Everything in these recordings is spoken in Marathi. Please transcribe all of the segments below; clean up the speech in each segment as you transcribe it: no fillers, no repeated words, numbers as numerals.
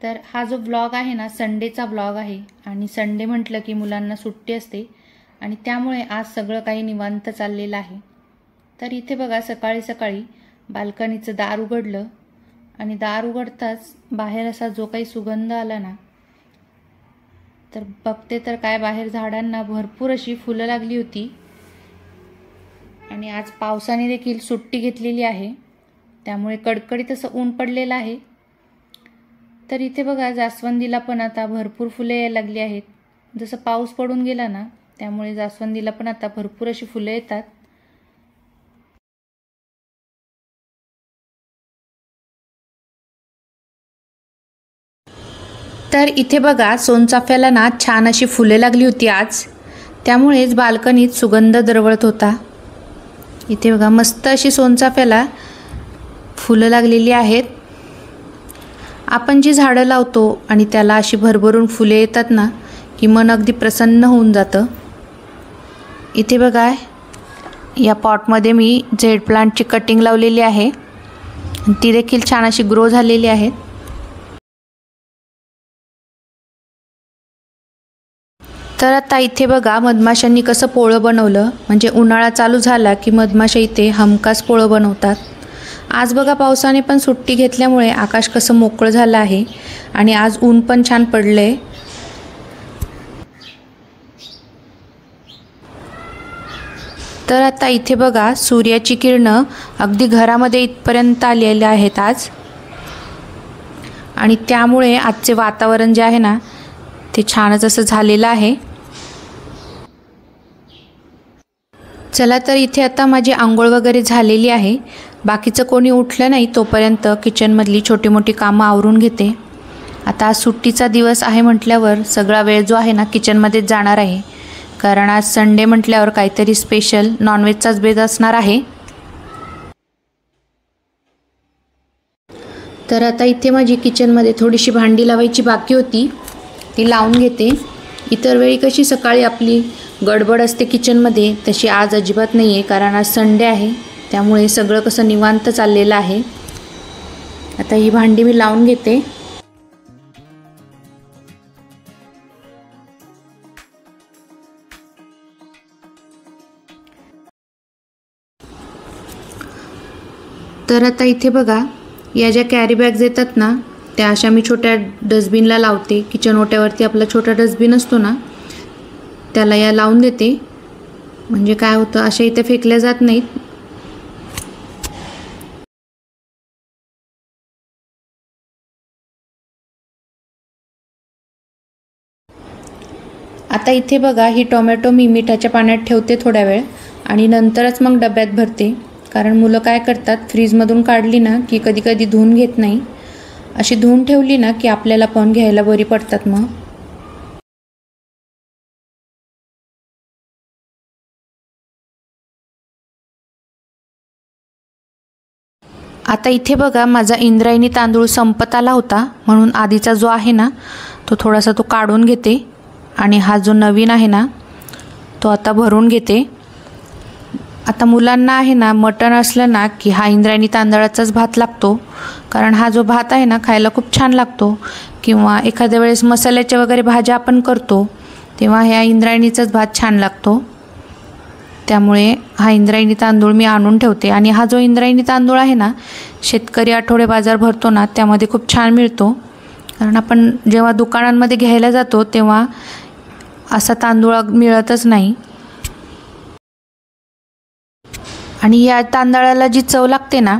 तर हा जो व्लॉग आहे ना संडेचा व्लॉग आहे आणि संडे म्हटलं की मुलांना सुट्टी असते आणि त्यामुळे आज सगळं काही निवांत चाललेलं आहे। तर इथे बघा सकाळी सकाळी बाल्कनीचं दार उघडलं आणि दार उघडताच बाहेर असा जो काही सुगंध आला ना, तर बघते तर काय बाहेर झाडांना भरपूर अशी फुलं लागली होती आणि आज पावसाने देखील सुट्टी घेतलेली आहे, त्यामुळे कडकडीत असं ऊन पडलेलं आहे। तर इथे बघा जास्वंदीला पण आता भरपूर फुले यायला लागली आहेत। जसं पाऊस पडून गेला ना, त्यामुळे जास्वंदीला पण आता भरपूर अशी फुले येतात। तर इथे बघा सोनचाफ्याला ना छान अशी फुले लागली होती आज, त्यामुळेच बाल्कनीत सुगंध दरवळत होता। इथे बघा मस्त अशी सोनचाफ्याला फुलं लागलेली आहेत। आपण जी झाडं लावतो आणि त्याला अशी भरभरून फुले येतात ना, की मन अगदी प्रसन्न होऊन जातं। इथे बघा या पॉटमध्ये मी जेड प्लांटची कटिंग लावलेली आहे, ती देखील छान अशी ग्रो झालेली आहे। तर आता इथे बघा मधमाशांनी कसं पोळं बनवलं, म्हणजे उन्हाळा चालू झाला की मधमाशा इथे हमखास पोळं बनवतात। आज बघा पावसाने पण सुट्टी घेतल्यामुळे आकाश कसं मोकळं झालं आहे आणि आज ऊन पण छान पडलंय। तर आता इथे बघा सूर्याची किरणं अगदी घरामध्ये इथपर्यंत आलेली आहेत आज, आणि त्यामुळे आजचे वातावरण जे आहे ना ते छानच असं झालेलं आहे। चला तर इथे आता माझी आंघोळ वगैरे झालेली आहे, बाकीचं कोणी उठलं नाही तोपर्यंत किचनमधली छोटी मोठी कामं आवरून घेते। आता आज सुट्टीचा दिवस आहे म्हटल्यावर सगळा वेळ जो आहे ना किचनमध्येच जाणार आहे, कारण आज संडे म्हटल्यावर काहीतरी स्पेशल नॉनव्हेजचाच बेत असणार आहे। तर आता इथे माझी किचनमध्ये थोडीशी भांडी लावायची बाकी होती, ती लावून घेते। इतर वेळी कशी सकाळी आपली गडबड असते किचनमध्ये, तशी आज अजिबात नाही आहे, कारण आज संडे आहे, त्यामुळे सगळं कसं निवांत चाललेलं आहे। आता ही भांडी मी लावून घेते। तर आता इथे बघा या ज्या कॅरी बॅग्स येतात ना, त्या अशा मी छोट्या डस्टबिनला लावते। किचन ओट्यावरती आपला छोटा डस्टबिन असतो ना, त्याला या लावून देते, म्हणजे काय होतं अशा इथे फेकल्या जात नाहीत। आता इथे बघा ही टोमॅटो मी मिठाच्या पाण्यात ठेवते थोड्या वेळ आणि नंतरच मग डब्यात भरते, कारण मुलं काय करतात फ्रीजमधून काढली ना की कधी कधी धुवून घेत नाही, अशी धुवून ठेवली ना की आपल्याला पण घ्यायला बरी पडतात मग। आता इथे बघा माझा इंद्रायणी तांदूळ संपत आला होता, म्हणून आधीचा जो आहे ना तो थोडासा तो काढून घेते आणि हा जो नवीन आहे ना तो आता भरून घेते। आता मुलांना आहे ना मटण असलं ना की हा इंद्रायणी तांदळाचाच भात लागतो, कारण हा जो भात आहे ना खायला खूप छान लागतो, किंवा एखाद्या वेळेस मसाल्याच्या वगैरे भाज्या आपण करतो तेव्हा ह्या इंद्रायणीचाच भात छान लागतो। त्यामुळे हा इंद्रायणी तांदूळ मी आणून ठेवते, आणि हा जो इंद्रायणी तांदूळ आहे ना शेतकरी आठवडे बाजार भरतो ना त्यामध्ये खूप छान मिळतो, कारण आपण जेव्हा दुकानांमध्ये घ्यायला जातो तेव्हा असा तांदूळ मिळतच नाही, आणि या तांदळाला जी चव लागते ना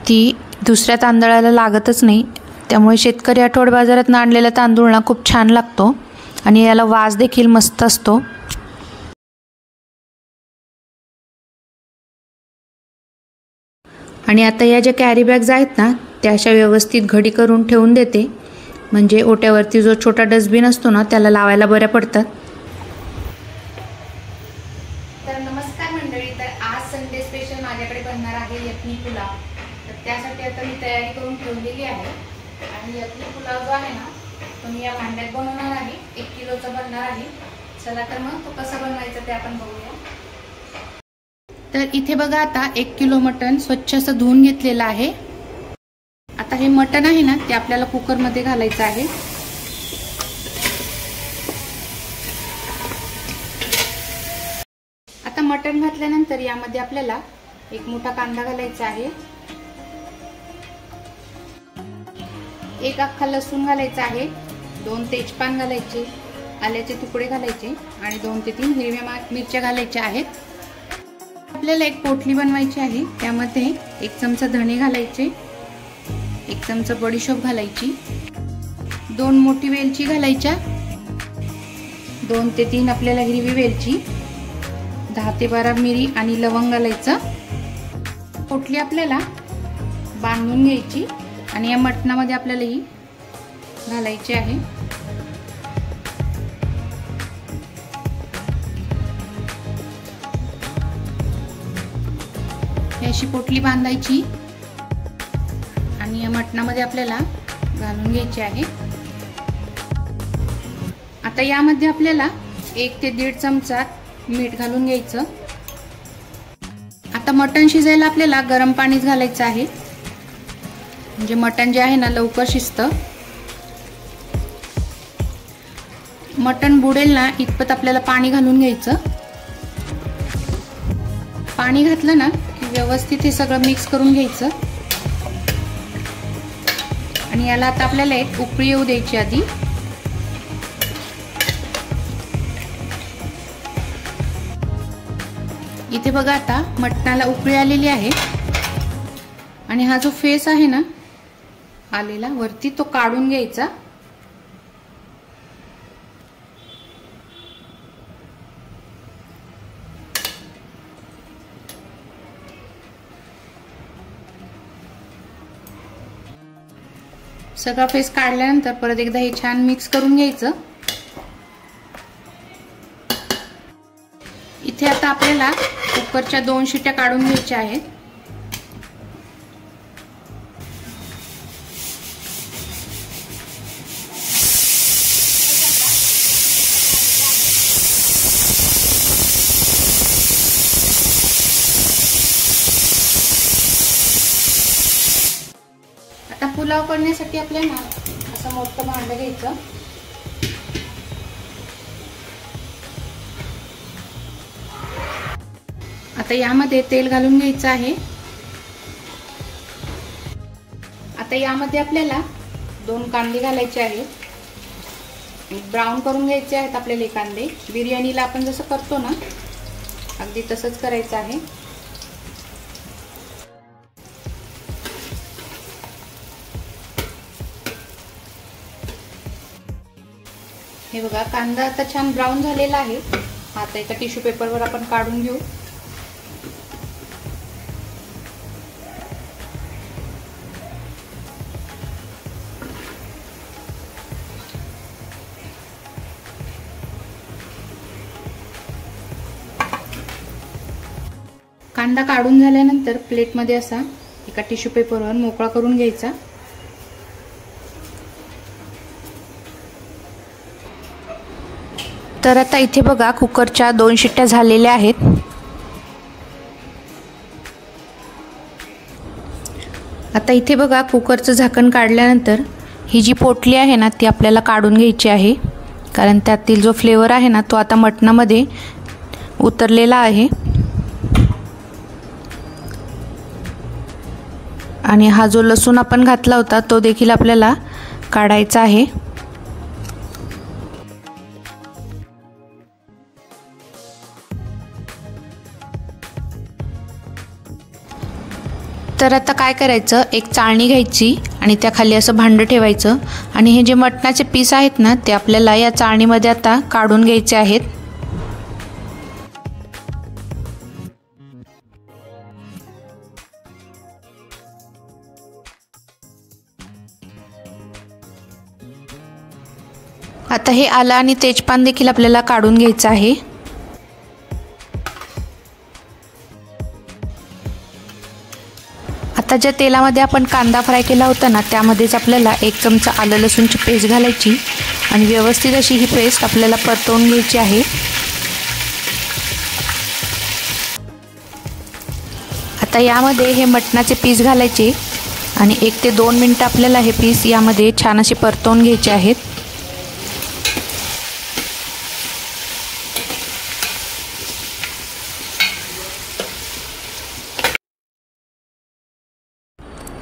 ती दुसऱ्या तांदळाला लागतच नाही। त्यामुळे शेतकरी आठवडे बाजारात आणलेला तांदूळ ना खूप छान लागतो आणि याला वास देखील मस्त असतो। आणि आता या ज्या कॅरी बॅग्स आहेत ना त्या अशा व्यवस्थित घडी करून ठेवून देते, म्हणजे ओट्यावरती जो छोटा डस्टबिन असतो ना त्याला लावायला बऱ्या पडतात। तर नमस्कार मंडळी, तर आज संडे स्पेशल माझ्याकडे बनणार आहे यखनी पुलाव। तर त्यासाठी आता मी तयारी करून ठेवलेली आहे, आणि यखनी पुलाव जो आहे ना तो मी या भांड्यात बनवणार आहे, 1 किलोचा बनणार आहे। चला तर मग तो कसा बनवायचा ते आपण बघूया। तर इथे बघा आता 1 किलो मटण स्वच्छ असं धुवून घेतलेलं आहे। आता हे मटण आहे ना ते आपल्याला कुकरमध्ये घालायचं आहे. आता मटण घातल्यानंतर यामध्ये आपल्याला एक मोठा कांदा घालायचा आहे, एक अख्खा लसूण घालायचा आहे, 2 तेजपान घालायचे, आल्याचे तुकडे घालायचे आणि 2 ते 3 हिरव्या मिरच्या घालायच्या आहेत. आपल्याला एक पोटली बनवायची आहे. त्यामध्ये 1 चमचा धणे घालायचे, 1 चमचा बडीशोप घालायची, 2 मोठी वेलची घालायच्या, 2 ते 3 आपल्याला हिरवी वेलची, 10 ते 12 मिरी आणि लवंग घालायचं. पोटली आपल्याला बांधून घ्यायची आणि या मटणामध्ये आपल्याला ही घालायची आहे. अशी पोटली बांधायची आणि या मटणामध्ये आपल्याला घालून घ्यायची आहे. आता यामध्ये आपल्याला 1 ते 1.5 चमचा मीठ घालून घ्यायचं. आता मटण शिजायला आपल्याला गरम पाणीच घालायचं आहे, म्हणजे मटण जे आहे ना लवकर शिजतं. मटण बुडेल ना इतपत आपल्याला पाणी घालून घ्यायचं. पाणी घातलं ना की व्यवस्थित हे सगळं मिक्स करून घ्यायचं आणि याला आता आपल्याला एक उकळी येऊ द्यायची आधी. इथे बघा आता मटणाला उकळी आलेली आहे आणि हा जो फेस आहे ना आलेला वरती तो काढून घ्यायचा. सगळा फेस काढल्यानंतर परत एकदा हे छान मिक्स करून घ्यायचं. इथे आता आपल्याला कुकरच्या 2 शिट्या काढून घ्यायच्या आहेत. आता पुलाव करण्यासाठी आपल्याला असं मोठं भांडं घ्यायचं. आता यामध्ये तेल घालून घ्यायचं आहे. आता यामध्ये आपल्याला 2 कांदे घालायचे आहेत, ब्राऊन करून घ्यायचे आहेत आपल्याला. कांदे बिर्याणीला आपण जसं करतो ना अगदी तसंच करायचं आहे. हे बघा कांदा आता छान ब्राऊन झालेला आहे. आता एका टिश्यू पेपरवर आपण काढून घेऊ. कांदा काढून झाल्यानंतर प्लेटमध्ये असा एका टिश्यू पेपरवर मोकळा करून घ्यायचा. तर आता इथे बघा कुकरच्या 2 शिट्ट्या झालेल्या आहेत. आता इथे बघा कुकरचं झाकण काढल्यानंतर ही जी पोटली आहे ना ती आपल्याला काढून घ्यायची आहे, कारण त्यातील जो फ्लेवर आहे ना तो आता मटणामध्ये उतरलेला आहे. आणि हा जो लसूण आपण घातला होता तो देखील आपल्याला काढायचा आहे. तर आता काय करायचं, एक चाळणी घ्यायची आणि त्याखाली असं भांडं ठेवायचं आणि हे जे मटणाचे पीस आहेत ना ते आपल्याला या चाळणीमध्ये आता काढून घ्यायचे आहेत. आता हे आलं आणि तेजपान देखील आपल्याला काढून घ्यायचं आहे. आता ज्या तेलामध्ये आपण कांदा फ्राय केला होता ना त्यामध्येच आपल्याला 1 चमचा आलं लसूणची पेस्ट घालायची आणि व्यवस्थित अशी ही पेस्ट आपल्याला परतवून घ्यायची आहे. आता यामध्ये हे मटणाचे पीस घालायचे आणि 1 ते 2 मिनटं आपल्याला हे पीस यामध्ये छान असे परतवून घ्यायचे आहेत।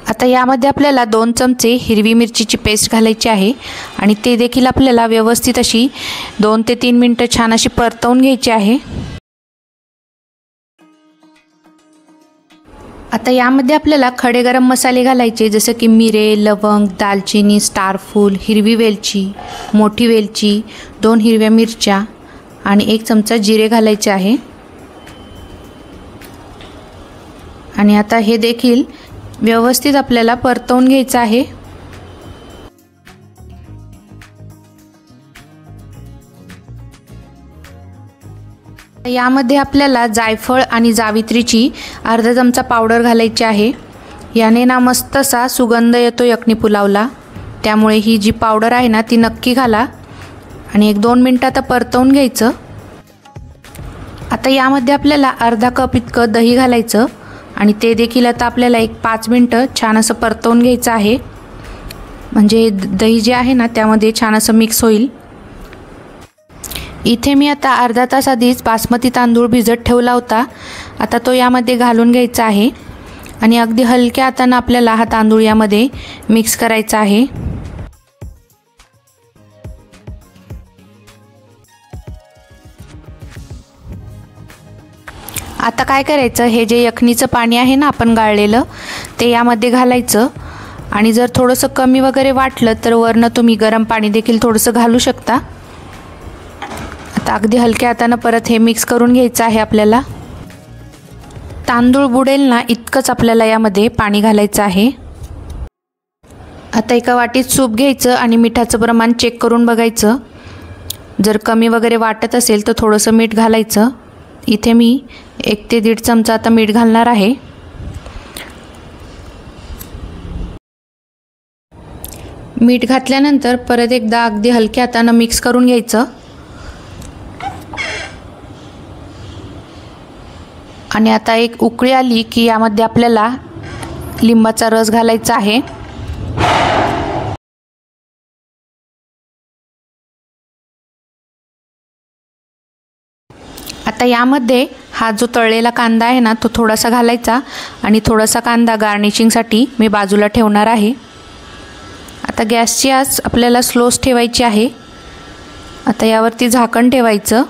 आता यामध्ये आपल्याला 2 चमचे हिरवी मिरचीची पेस्ट घालायची आहे आणि ते देखील आपल्याला व्यवस्थित अशी 2 ते 3 मिनटं छान अशी परतवून घ्यायची आहे। आता यामध्ये आपल्याला खडे गरम मसाले घालायचे, जसं की मिरे, लवंग, दालचिनी, स्टारफूल, हिरवी वेलची, मोठी वेलची, 2 हिरव्या मिरच्या आणि 1 चमचा जिरे घालायचे आहे। आणि आता हे देखील व्यवस्थित आपल्याला परतवून घ्यायचं आहे। यामध्ये आपल्याला जायफळ आणि जावित्रीची अर्धा चमचा पावडर घालायची आहे। याने ना मस्त असा सुगंध येतो यखनी पुलावला, त्यामुळे ही जी पावडर आहे ना ती नक्की घाला आणि 1-2 मिनटं आता परतवून घ्यायचं। आता यामध्ये आपल्याला अर्धा कप इतकं दही घालायचं आणि ते देखील आता आपल्याला 5 मिनटं छान असं परतवून घ्यायचं आहे, म्हणजे दही जे आहे ना त्यामध्ये छान असं मिक्स होईल। इथे मी आता अर्धा तास आधीच बासमती तांदूळ भिजत ठेवला होता, आता तो यामध्ये घालून घ्यायचा आहे आणि अगदी हलक्या हाताने आपल्याला हा तांदूळ यामध्ये मिक्स करायचा आहे। आता काय करायचं, हे जे यखनीचं पाणी आहे ना आपण गाळलेलं ते यामध्ये घालायचं आणि जर थोडंसं कमी वगैरे वाटलं तर वरनं तुम्ही गरम पाणी देखील थोडंसं घालू शकता। आता अगदी हलक्या हाताने परत हे मिक्स करून घ्यायचं आहे आपल्याला। तांदूळ बुडेल ना इतकंच आपल्याला यामध्ये पाणी घालायचं आहे। आता एका वाटीत सूप घ्यायचं आणि मिठाचं प्रमाण चेक करून बघायचं, जर कमी वगैरे वाटत असेल तर थोडंसं मीठ घालायचं। इथे मी 1 ते 1.5 चमचा आता मीठ घालणार आहे। मीठ घातल्यानंतर परत एकदा अगदी हलक्या हाताने मिक्स करून घ्यायचं आणि आता एक उकळी आली की यामध्ये आपल्याला लिंबाचा रस घालायचा आहे। आता यामध्ये हा जो तळलेला कांदा आहे ना तो थोडासा घालायचा आणि थोडासा कांदा गार्निशिंगसाठी मी बाजूला ठेवणार आहे। आता गॅसची आच आपल्याला स्लोच ठेवायची आहे। आता यावरती झाकण ठेवायचं।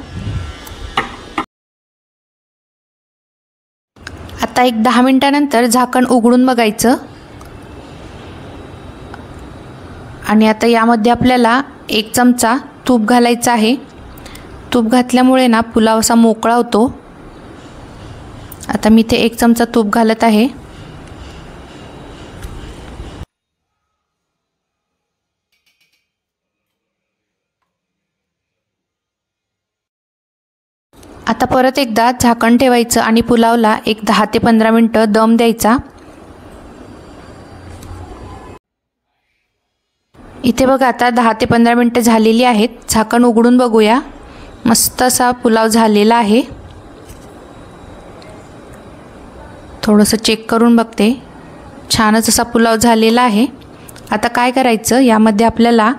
आता 10 मिनिटानंतर झाकण उघडून बघायचं आणि आता यामध्ये आपल्याला 1 चमचा तूप घालायचं आहे। तूप घातल्यामुळे ना पुलाव असा मोकळा होतो। आता मी इथे 1 चमचा तूप घालत आहे। आता परत एकदा झाकण ठेवायचं आणि पुलावला 10 ते 15 मिनिटं दम द्यायचा। इथे बघा आता 10 ते 15 मिनिटं झालेली आहेत। झाकण उघडून बघूया, मस्त असा पुलाव झालेला आहे। थोडंसं चेक करून बघते, छानच असा पुलाव झालेला आहे। आता काय करायचं, यामध्ये आपल्याला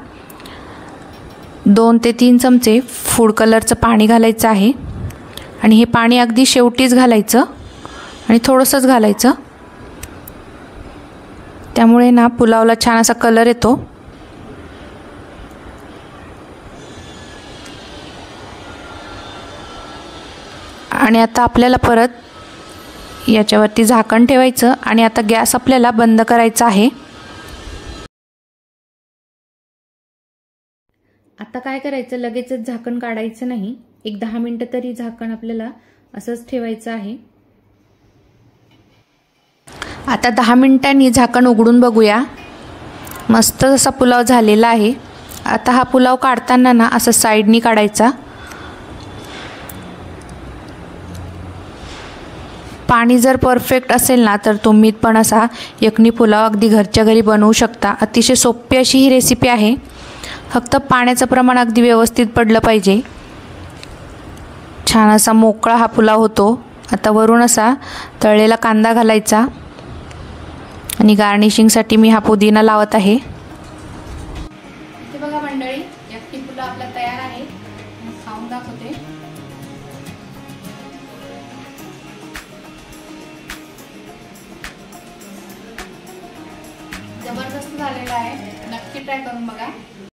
2 ते 3 चमचे फूड कलरचं पाणी घालायचं आहे आणि हे पाणी अगदी शेवटीच घालायचं आणि थोडंसंच घालायचं, त्यामुळे ना पुलावला छान असा कलर येतो। आणि आता आपल्याला परत याच्यावरती झाकण ठेवायचं आणि आता गॅस आपल्याला बंद करायचा आहे। आता काय करायचं, लगेचच झाकण काढायचं नाही, 10 मिनिटं तरी झाकण आपल्याला असंच ठेवायचं आहे। आता 10 मिनिटांनी झाकण उघडून बघूया, मस्त असा पुलाव झालेला आहे। आता हा पुलाव काढताना ना असं साईडनी काढायचा। पाणी जर परफेक्ट असेल ना तर तुम्ही पण असा यखनी पुलाव अगदी घरच्या घरी बनवू शकता। अतिशय सोपी अशी ही रेसिपी आहे, फक्त पाण्याचं प्रमाण अगदी व्यवस्थित पडलं पाहिजे। छान असा मोकळा हा पुलाव होतो। आता वरून असा तळलेला कांदा घालायचा आणि गार्निशिंगसाठी मी हा पुदिना लावत आहे। इथे बघा मंडळी, यक्की पुलाव आपला तयार आहे। खाऊन दाखवते। जबरदस्त झालेला आहे, नक्की ट्राय करून बघा।